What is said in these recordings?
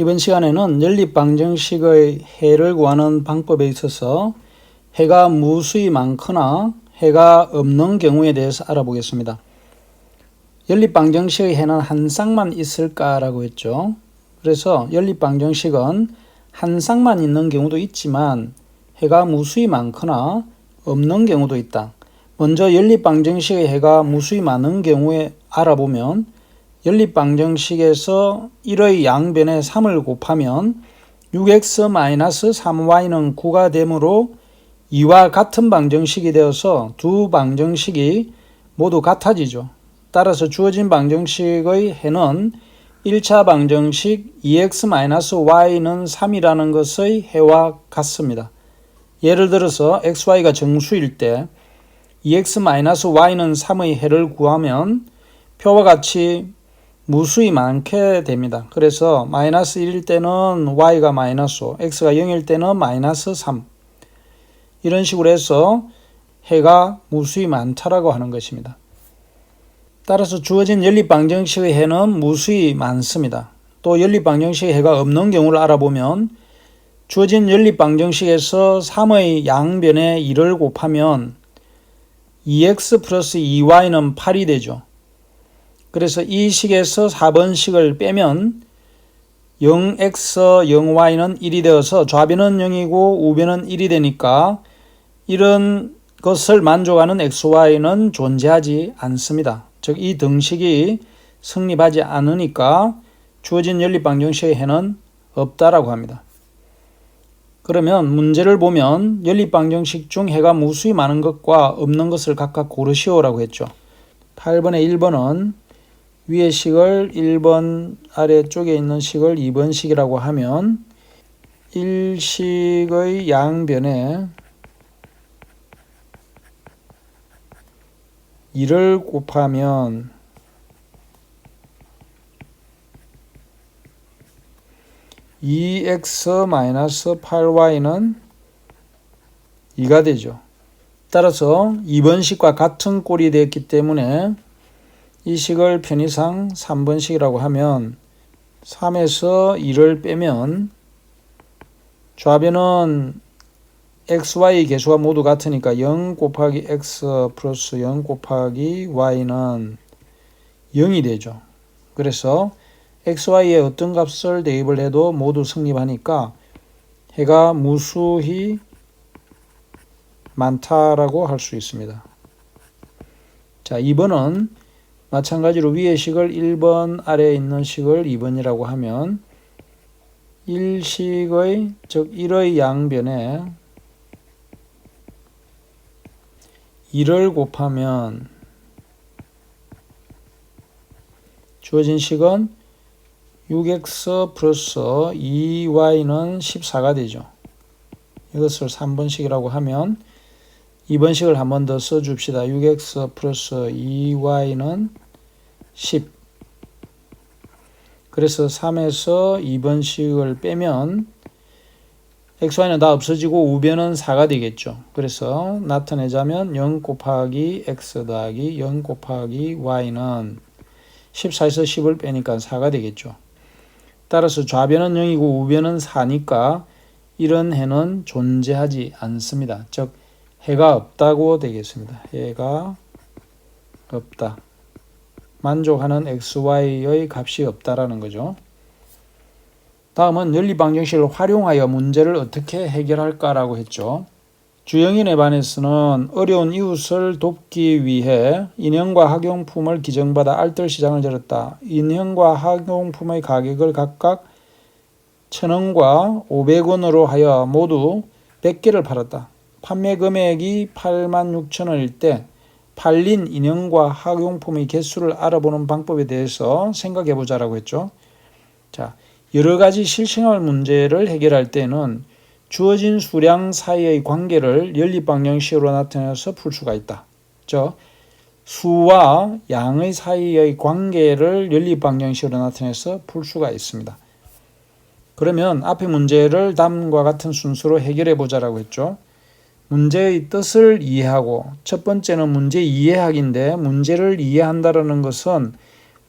이번 시간에는 연립방정식의 해를 구하는 방법에 있어서 해가 무수히 많거나 해가 없는 경우에 대해서 알아보겠습니다. 연립방정식의 해는 한 쌍만 있을까라고 했죠. 그래서 연립방정식은 한 쌍만 있는 경우도 있지만 해가 무수히 많거나 없는 경우도 있다. 먼저 연립방정식의 해가 무수히 많은 경우에 알아보면 연립방정식에서 1의 양변에 3을 곱하면 6x-3y는 9가 되므로 이와 같은 방정식이 되어서 두 방정식이 모두 같아지죠. 따라서 주어진 방정식의 해는 1차 방정식 2x-y는 3이라는 것의 해와 같습니다. 예를 들어서 xy가 정수일 때 2x-y는 3의 해를 구하면 표와 같이 무수히 많게 됩니다. 그래서 마이너스 1일 때는 y가 마이너스 5, x가 0일 때는 마이너스 3 이런 식으로 해서 해가 무수히 많다라고 하는 것입니다. 따라서 주어진 연립방정식의 해는 무수히 많습니다. 또 연립방정식의 해가 없는 경우를 알아보면 주어진 연립방정식에서 3의 양변에 1을 곱하면 2x 플러스 2y는 8이 되죠. 그래서 이 식에서 4번 식을 빼면 0x, 0y는 1이 되어서 좌변은 0이고 우변은 1이 되니까 이런 것을 만족하는 xy는 존재하지 않습니다. 즉 이 등식이 성립하지 않으니까 주어진 연립방정식의 해는 없다라고 합니다. 그러면 문제를 보면 연립방정식 중 해가 무수히 많은 것과 없는 것을 각각 고르시오라고 했죠. 8번에 1번은 위의 식을 1번 아래쪽에 있는 식을 2번 식이라고 하면 1식의 양변에 1을 곱하면 2x-8y는 2가 되죠. 따라서 2번 식과 같은 꼴이 되었기 때문에 이 식을 편의상 3번 식이라고 하면 3에서 2를 빼면 좌변은 xy 개수가 모두 같으니까 0 곱하기 x 플러스 0 곱하기 y는 0이 되죠. 그래서 xy에 어떤 값을 대입을 해도 모두 성립하니까 해가 무수히 많다라고 할 수 있습니다. 자, 2번은 마찬가지로 위의 식을 1번 아래에 있는 식을 2번이라고 하면 1식의 즉 1의 양변에 1을 곱하면 주어진 식은 6x 플러스 2y는 14가 되죠. 이것을 3번식이라고 하면 2번식을 한 번 더 써줍시다. 6x 플러스 2y는 10. 그래서 3에서 2번식을 빼면 xy는 다 없어지고 우변은 4가 되겠죠. 그래서 나타내자면 0 곱하기 x 더하기 0 곱하기 y는 14에서 10을 빼니까 4가 되겠죠. 따라서 좌변은 0이고 우변은 4니까 이런 해는 존재하지 않습니다. 즉 해가 없다고 되겠습니다. 해가 없다. 만족하는 xy의 값이 없다라는 거죠. 다음은 연립방정식을 활용하여 문제를 어떻게 해결할까라고 했죠. 주영인에 반해서는 어려운 이웃을 돕기 위해 인형과 학용품을 기증받아 알뜰시장을 열었다. 인형과 학용품의 가격을 각각 1,000원과 500원으로 하여 모두 100개를 팔았다. 판매 금액이 86,000원일 때 팔린 인형과 학용품의 개수를 알아보는 방법에 대해서 생각해 보자라고 했죠. 자, 여러 가지 실생활 문제를 해결할 때는 주어진 수량 사이의 관계를 연립방정식으로 나타내서 풀 수가 있다. 즉, 수와 양의 사이의 관계를 연립방정식으로 나타내서 풀 수가 있습니다. 그러면 앞의 문제를 다음과 같은 순서로 해결해 보자라고 했죠. 문제의 뜻을 이해하고, 첫 번째는 문제 이해하기인데 문제를 이해한다는 것은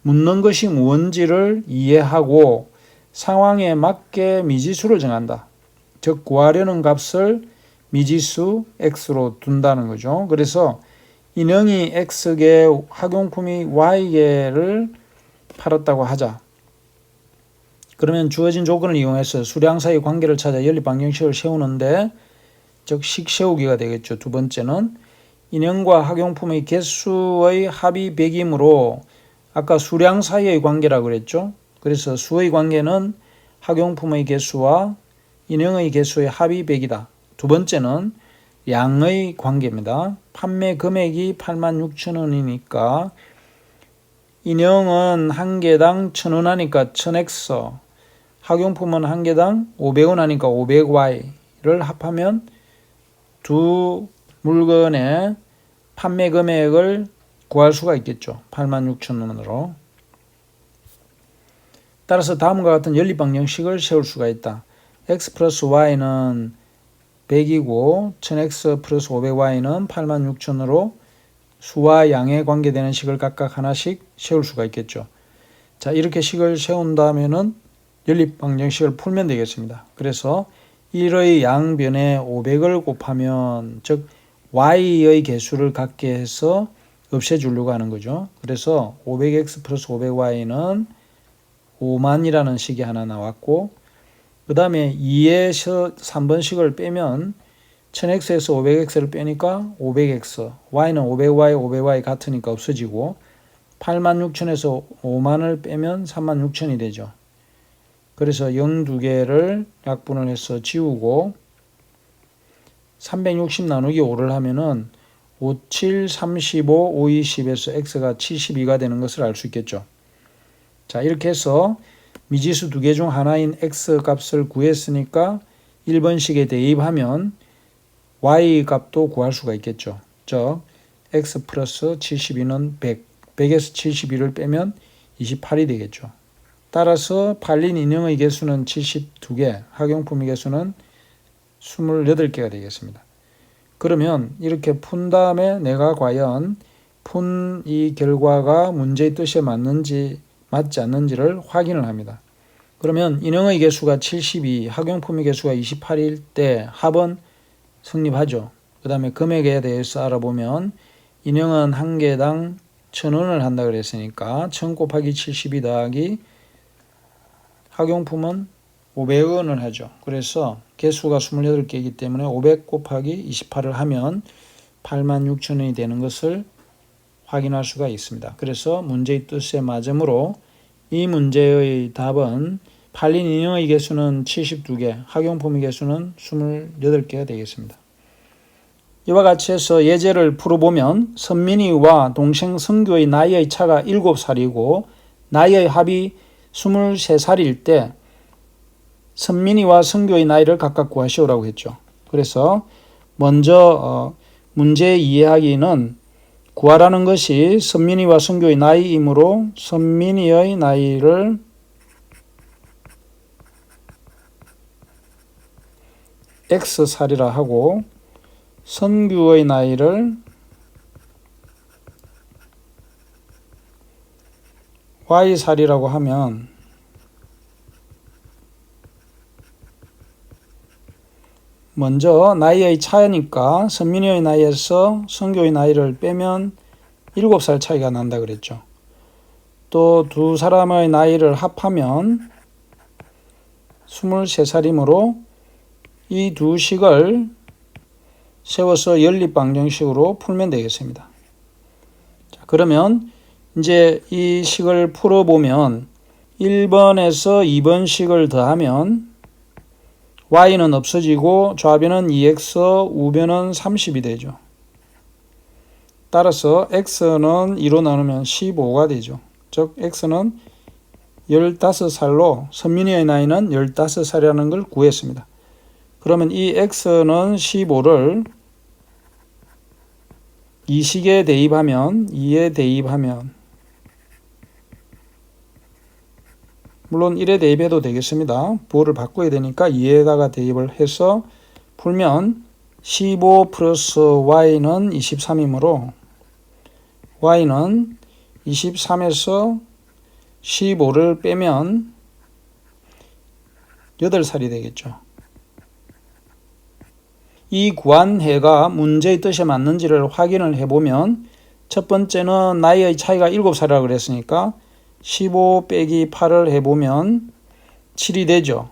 묻는 것이 무언지를 이해하고 상황에 맞게 미지수를 정한다. 즉 구하려는 값을 미지수 x로 둔다는 거죠. 그래서 인형이 x개, 학용품이 y개를 팔았다고 하자. 그러면 주어진 조건을 이용해서 수량 사이 관계를 찾아 연립방정식을 세우는데, 즉 식 세우기가 되겠죠. 두 번째는 인형과 학용품의 개수의 합이 100이므로 아까 수량 사이의 관계라고 그랬죠. 그래서 수의 관계는 학용품의 개수와 인형의 개수의 합이 100이다. 두 번째는 양의 관계입니다. 판매 금액이 86,000원이니까 인형은 한 개당 1,000원 하니까 1000x, 학용품은 한 개당 500원 하니까 500y를 합하면 두 물건의 판매 금액을 구할 수가 있겠죠. 86,000원으로. 따라서 다음과 같은 연립방정식을 세울 수가 있다. x 플러스 y는 100이고 1000x 플러스 500y는 86,000으로 수와 양에 관계되는 식을 각각 하나씩 세울 수가 있겠죠. 자, 이렇게 식을 세운 다음에는 연립방정식을 풀면 되겠습니다. 그래서 1의 양변에 500을 곱하면, 즉 y의 개수를 갖게 해서 없애주려고 하는 거죠. 그래서 500x 플러스 500y는 5만이라는 식이 하나 나왔고, 그 다음에 2에서 3번식을 빼면 1000x에서 500x를 빼니까 500x, y는 500y, 500y 같으니까 없어지고, 86,000에서 5만을 빼면 36,000이 되죠. 그래서 0 2개를 약분을 해서 지우고 360 나누기 5를 하면은 5, 7, 35, 5, 20에서 x가 72가 되는 것을 알 수 있겠죠. 자, 이렇게 해서 미지수 두 개 중 하나인 x 값을 구했으니까 1번식에 대입하면 y 값도 구할 수가 있겠죠. 즉 x 플러스 72는 100, 100에서 72를 빼면 28이 되겠죠. 따라서 팔린 인형의 개수는 72개, 학용품의 개수는 28개가 되겠습니다. 그러면 이렇게 푼 다음에 내가 과연 푼 이 결과가 문제의 뜻에 맞는지 맞지 않는지를 확인을 합니다. 그러면 인형의 개수가 72, 학용품의 개수가 28일 때 합은 성립하죠. 그 다음에 금액에 대해서 알아보면 인형은 한 개당 1,000원을 한다 그랬으니까 1,000 곱하기 72 더하기 학용품은 500원을 하죠. 그래서 개수가 28개이기 때문에 500 곱하기 28을 하면 86,000원이 되는 것을 확인할 수가 있습니다. 그래서 문제의 뜻에 맞으므로 이 문제의 답은 팔린 인형의 개수는 72개, 학용품의 개수는 28개가 되겠습니다. 이와 같이 해서 예제를 풀어보면 선민이와 동생 성규의 나이의 차가 7살이고 나이의 합이 23살일 때 선민이와 성규의 나이를 각각 구하시오라고 했죠. 그래서 먼저 문제 이해하기는 구하라는 것이 선민이와 성규의 나이이므로 선민이의 나이를 X살이라 하고 성규의 나이를 Y살이라고 하면 먼저 나이의 차이니까 선민이의 나이에서 성규의 나이를 빼면 7살 차이가 난다 그랬죠. 또 두 사람의 나이를 합하면 23살이므로 이 두 식을 세워서 연립방정식으로 풀면 되겠습니다. 자, 그러면 이제 이 식을 풀어보면 1번에서 2번 식을 더하면 y는 없어지고 좌변은 2x, 우변은 30이 되죠. 따라서 x는 2로 나누면 15가 되죠. 즉 x는 15살로 선민이의 나이는 15살이라는 걸 구했습니다. 그러면 이 x는 15를 이 식에 대입하면 2에 대입하면 물론 1에 대입해도 되겠습니다. 부호를 바꿔야 되니까 2에다가 대입을 해서 풀면 15 플러스 y는 23이므로 y는 23에서 15를 빼면 8살이 되겠죠. 이 구한 해가 문제의 뜻에 맞는지를 확인을 해보면 첫 번째는 나이의 차이가 7살이라고 그랬으니까 15 빼기 8을 해보면 7이 되죠.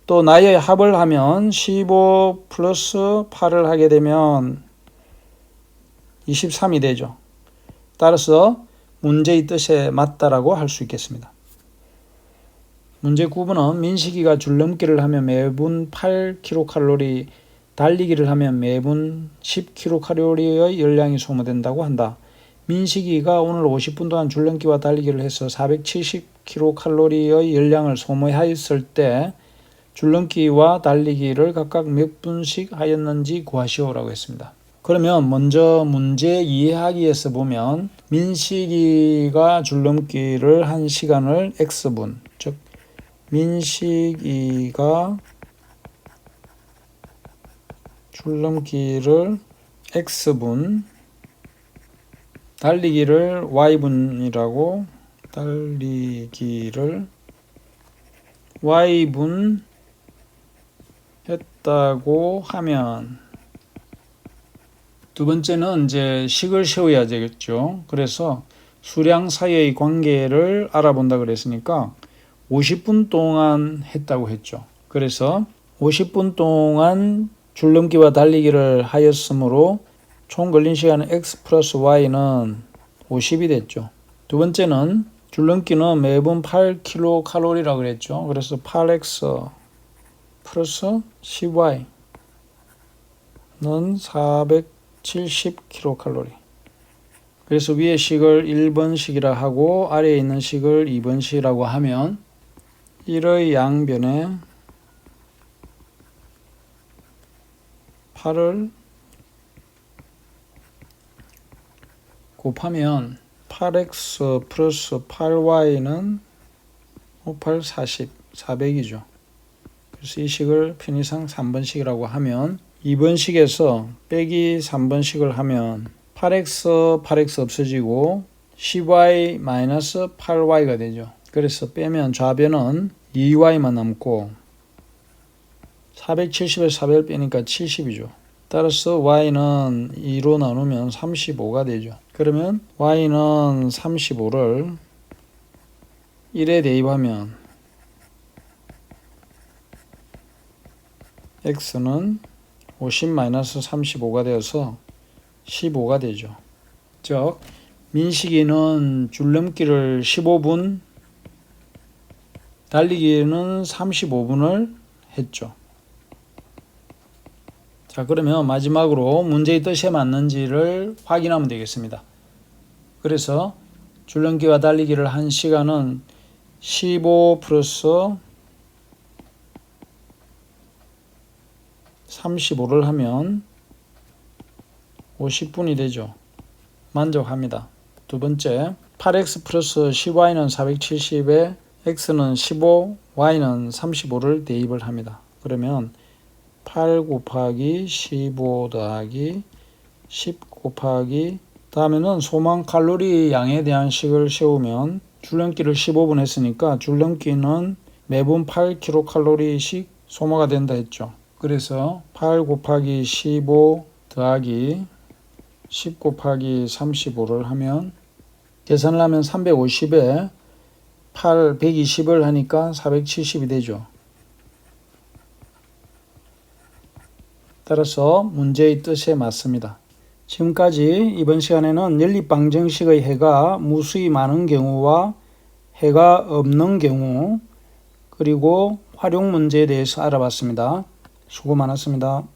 또 나이의 합을 하면 15 플러스 8을 하게 되면 23이 되죠. 따라서 문제의 뜻에 맞다라고 할 수 있겠습니다. 문제 9번은 민식이가 줄넘기를 하면 매분 8kcal, 달리기를 하면 매분 10kcal의 열량이 소모된다고 한다. 민식이가 오늘 50분 동안 줄넘기와 달리기를 해서 470kcal의 열량을 소모하였을 때 줄넘기와 달리기를 각각 몇 분씩 하였는지 구하시오라고 했습니다. 그러면 먼저 문제 이해하기에서 보면 민식이가 줄넘기를 한 시간을 X분, 즉 민식이가 줄넘기를 X분, 달리기를 Y분이라고, 달리기를 Y분 했다고 하면 두 번째는 이제 식을 세워야 되겠죠. 그래서 수량 사이의 관계를 알아본다 그랬으니까 50분 동안 했다고 했죠. 그래서 50분 동안 줄넘기와 달리기를 하였으므로 총 걸린 시간은 X 플러스 Y는 50이 됐죠. 두 번째는 줄넘기는 매분 8kcal라고 그랬죠. 그래서 8X 플러스 10Y는 470kcal. 그래서 위에 식을 1번식이라 하고 아래에 있는 식을 2번식이라고 하면 1의 양변에 8을 곱하면 8x 플러스 8y는 5, 8, 40, 400이죠. 그래서 이 식을 편의상 3번식이라고 하면 2번식에서 빼기 3번식을 하면 8x 없어지고 10y 마이너스 8y가 되죠. 그래서 빼면 좌변은 2y만 남고 470에서 400을 빼니까 70이죠. 따라서 y는 2로 나누면 35가 되죠. 그러면 y는 35를 1에 대입하면 x는 50-35가 되어서 15가 되죠. 즉 민식이는 줄넘기를 15분, 달리기는 35분을 했죠. 자, 그러면 마지막으로 문제의 뜻에 맞는지를 확인하면 되겠습니다. 그래서 줄넘기와 달리기를 한 시간은 15 플러스 35를 하면 50분이 되죠. 만족합니다. 두 번째, 8x 플러스 10y는 470에 x는 15, y는 35를 대입을 합니다. 그러면 8 곱하기 15 더하기 10 곱하기 다음에는 소망 칼로리 양에 대한 식을 세우면 줄넘기를 15분 했으니까 줄넘기는 매분 8kcal씩 소모가 된다 했죠. 그래서 8 곱하기 15 더하기 10 곱하기 35를 하면 계산을 하면 350에 8, 120을 하니까 470이 되죠. 따라서 문제의 뜻에 맞습니다. 지금까지 이번 시간에는 연립방정식의 해가 무수히 많은 경우와 해가 없는 경우 그리고 활용 문제에 대해서 알아봤습니다. 수고 많았습니다.